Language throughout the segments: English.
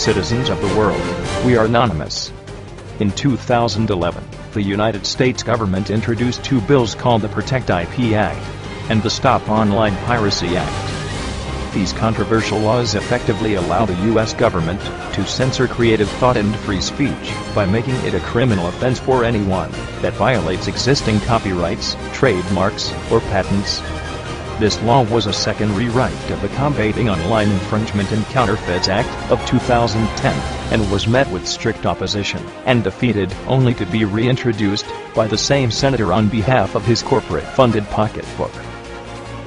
citizens of the world, we are anonymous. In 2011, the United States government introduced two bills called the Protect IP Act and the Stop Online Piracy Act. These controversial laws effectively allow the U.S. government to censor creative thought and free speech by making it a criminal offense for anyone that violates existing copyrights, trademarks, or patents. This law was a second rewrite of the Combating Online Infringement and Counterfeits Act of 2010, and was met with strict opposition and defeated only to be reintroduced by the same senator on behalf of his corporate-funded pocketbook.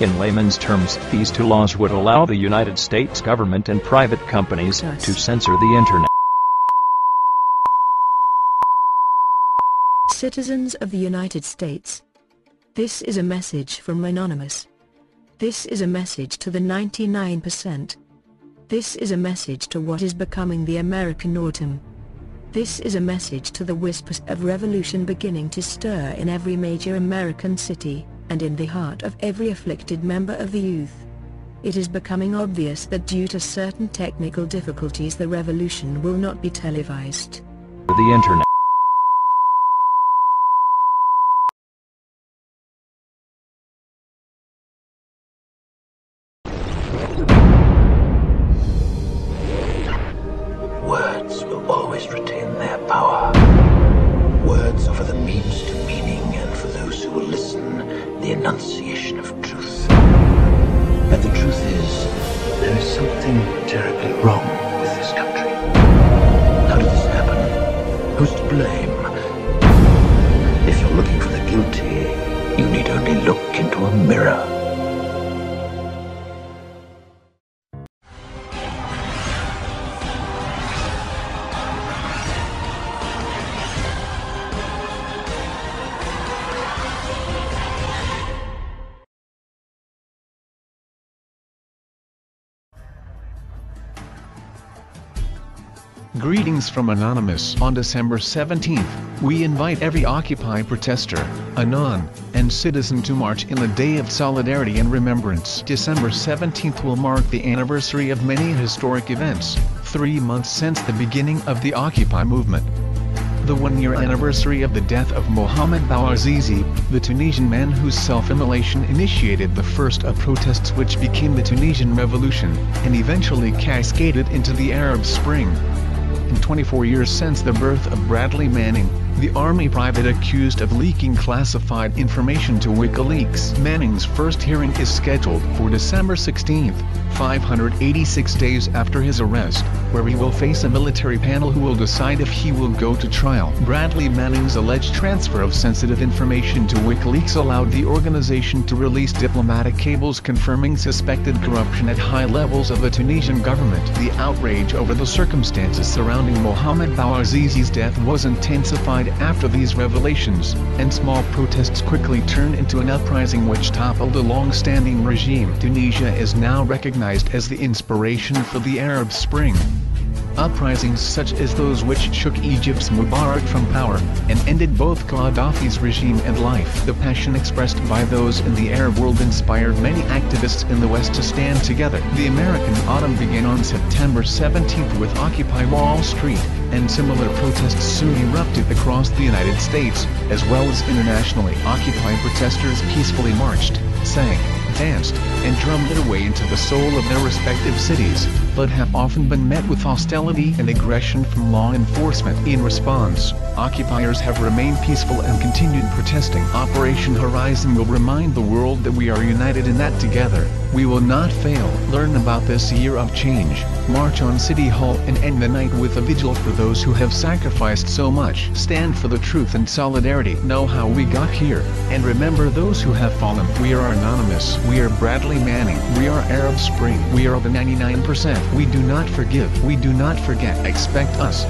In layman's terms, these two laws would allow the United States government and private companies to censor the internet. Citizens of the United States, this is a message from Anonymous. This is a message to the 99%. This is a message to what is becoming the American autumn. This is a message to the whispers of revolution beginning to stir in every major American city, and in the heart of every afflicted member of the youth. It is becoming obvious that due to certain technical difficulties the revolution will not be televised. The internet. Words will always retain their power. Words offer the means to meaning, and for those who will listen, the enunciation of truth. But the truth is, there is something terribly wrong with this country. How did this happen? Who's to blame? If you're looking for the guilty, you need only look into a mirror. Greetings from Anonymous. On December 17th, we invite every Occupy protester, Anon, and citizen to march in a day of solidarity and remembrance. December 17th will mark the anniversary of many historic events, 3 months since the beginning of the Occupy movement. The 1-year anniversary of the death of Mohamed Bouazizi, the Tunisian man whose self-immolation initiated the first of protests which became the Tunisian Revolution, and eventually cascaded into the Arab Spring. In 24 years since the birth of Bradley Manning, the army private accused of leaking classified information to WikiLeaks. Manning's first hearing is scheduled for December 16, 586 days after his arrest, where he will face a military panel who will decide if he will go to trial. Bradley Manning's alleged transfer of sensitive information to WikiLeaks allowed the organization to release diplomatic cables confirming suspected corruption at high levels of the Tunisian government. The outrage over the circumstances surrounding Mohamed Bouazizi's death was intensified after these revelations, and small protests quickly turned into an uprising which toppled a long-standing regime. Tunisia is now recognized as the inspiration for the Arab Spring. Uprisings such as those which shook Egypt's Mubarak from power, and ended both Gaddafi's regime and life. The passion expressed by those in the Arab world inspired many activists in the West to stand together. The American autumn began on September 17th with Occupy Wall Street, and similar protests soon erupted across the United States, as well as internationally. Occupy protesters peacefully marched, sang, danced, and drummed their way into the soul of their respective cities, but have often been met with hostility and aggression from law enforcement. In response, occupiers have remained peaceful and continued protesting. Operation Horizon will remind the world that we are united in that together, we will not fail. Learn about this year of change, march on City Hall and end the night with a vigil for those who have sacrificed so much. Stand for the truth and solidarity. Know how we got here, and remember those who have fallen. We are Anonymous. We are Bradley Manning. We are Arab Spring. We are the 99%. We do not forgive. We do not forget. Expect us.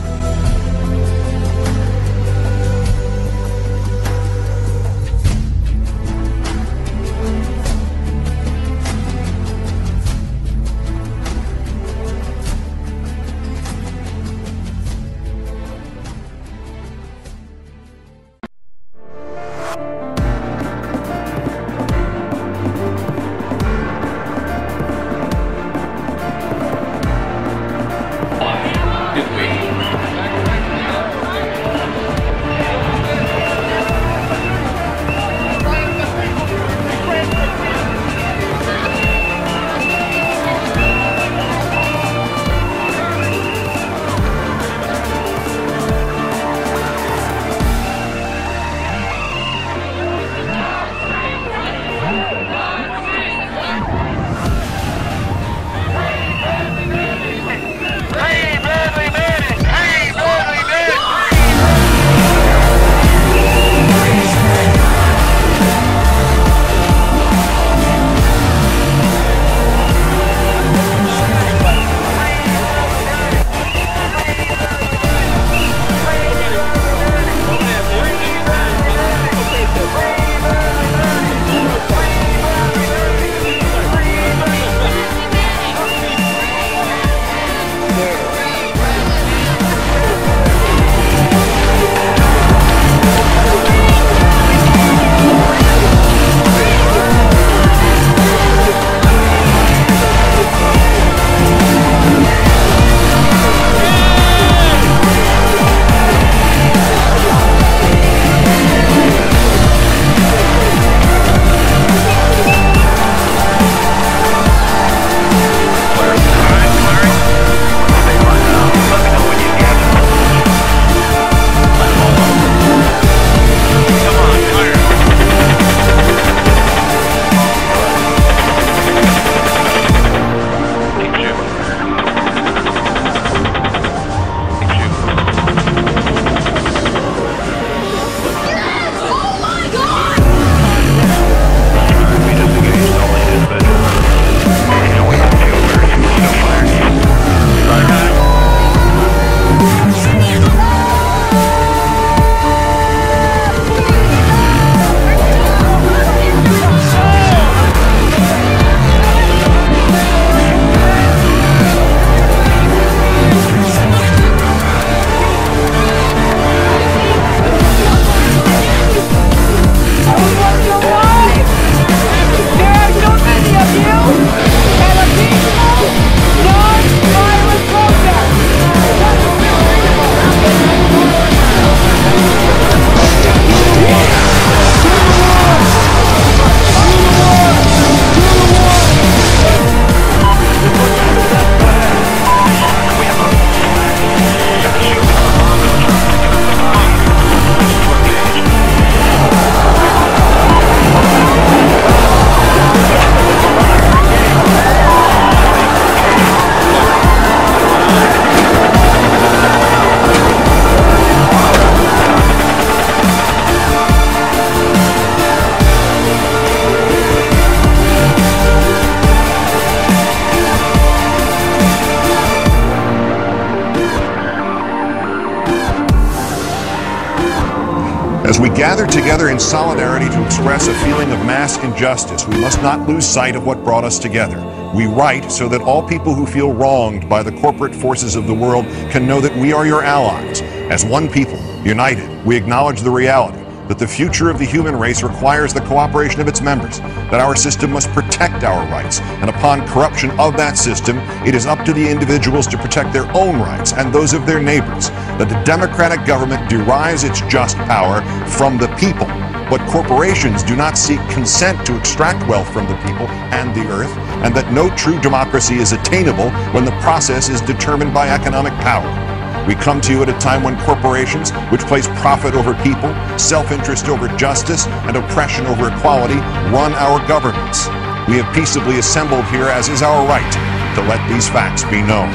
gather together in solidarity to express a feeling of mass injustice, we must not lose sight of what brought us together. We write so that all people who feel wronged by the corporate forces of the world can know that we are your allies. As one people, united, we acknowledge the reality that the future of the human race requires the cooperation of its members, that our system must protect our rights, and upon corruption of that system, it is up to the individuals to protect their own rights and those of their neighbors, that the democratic government derives its just power from the people, but corporations do not seek consent to extract wealth from the people and the earth, and that no true democracy is attainable when the process is determined by economic power. We come to you at a time when corporations, which place profit over people, self-interest over justice, and oppression over equality, run our governments. We have peaceably assembled here, as is our right, to let these facts be known.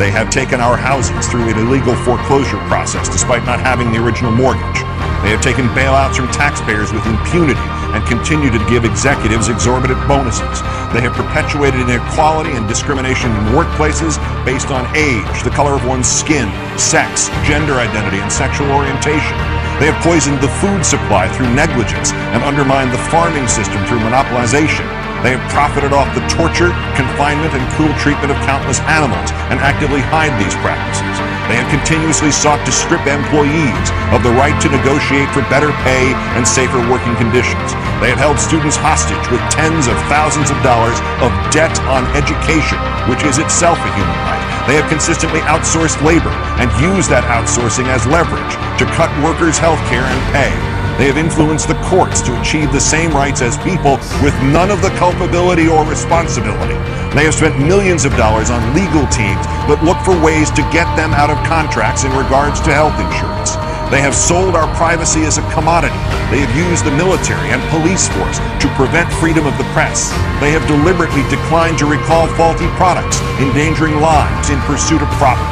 They have taken our houses through an illegal foreclosure process despite not having the original mortgage. They have taken bailouts from taxpayers with impunity and continue to give executives exorbitant bonuses. They have perpetuated inequality and discrimination in workplaces based on age, the color of one's skin, sex, gender identity, and sexual orientation. They have poisoned the food supply through negligence and undermined the farming system through monopolization. They have profited off the torture, confinement, and cruel treatment of countless animals and actively hide these practices. They have continuously sought to strip employees of the right to negotiate for better pay and safer working conditions. They have held students hostage with tens of thousands of dollars of debt on education, which is itself a human right. They have consistently outsourced labor and used that outsourcing as leverage to cut workers' health care and pay. They have influenced the courts to achieve the same rights as people with none of the culpability or responsibility. They have spent millions of dollars on legal teams that look for ways to get them out of contracts in regards to health insurance. They have sold our privacy as a commodity. They have used the military and police force to prevent freedom of the press. They have deliberately declined to recall faulty products, endangering lives in pursuit of profit.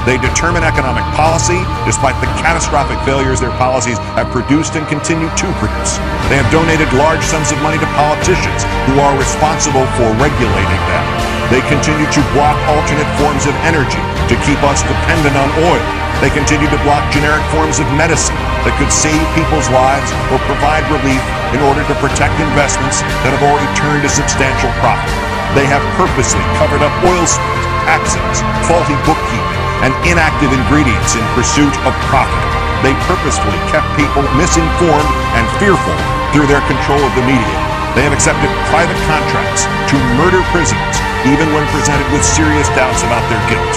They determine economic policy despite the catastrophic failures their policies have produced and continue to produce. They have donated large sums of money to politicians who are responsible for regulating them. They continue to block alternate forms of energy to keep us dependent on oil. They continue to block generic forms of medicine that could save people's lives or provide relief in order to protect investments that have already turned a substantial profit. They have purposely covered up oil spills, accidents, faulty bookkeeping, and inactive ingredients in pursuit of profit. They purposefully kept people misinformed and fearful through their control of the media. They have accepted private contracts to murder prisoners, even when presented with serious doubts about their guilt.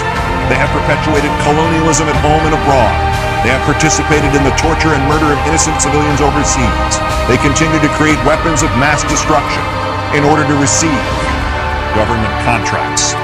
They have perpetuated colonialism at home and abroad. They have participated in the torture and murder of innocent civilians overseas. They continue to create weapons of mass destruction in order to receive government contracts.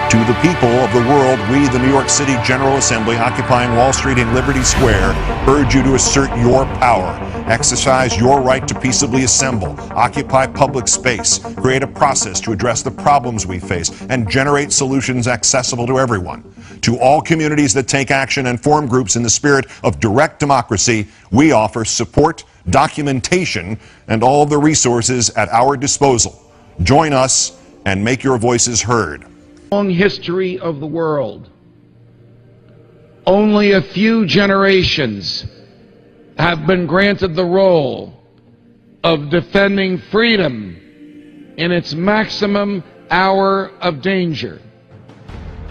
To the people of the world, we, the New York City General Assembly, occupying Wall Street and Liberty Square, urge you to assert your power, exercise your right to peaceably assemble, occupy public space, create a process to address the problems we face, and generate solutions accessible to everyone. To all communities that take action and form groups in the spirit of direct democracy, we offer support, documentation, and all of the resources at our disposal. Join us and make your voices heard. Long history of the world, only a few generations have been granted the role of defending freedom in its maximum hour of danger.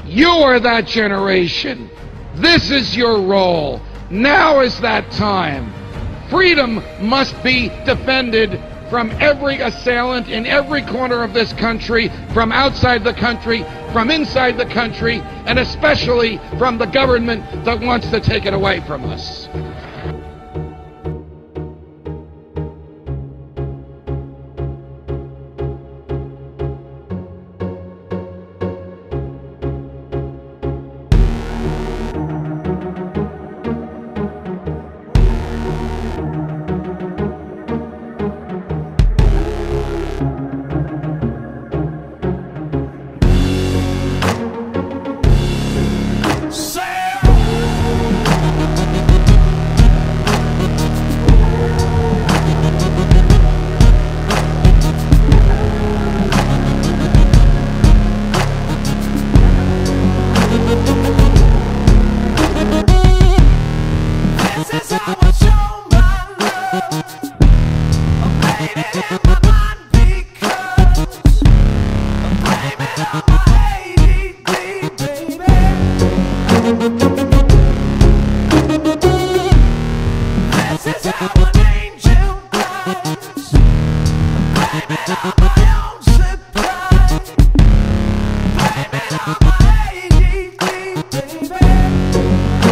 You are that generation. This is your role. Now is that time. Freedom must be defended from every assailant in every corner of this country, from outside the country, from inside the country, and especially from the government that wants to take it away from us.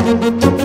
Free.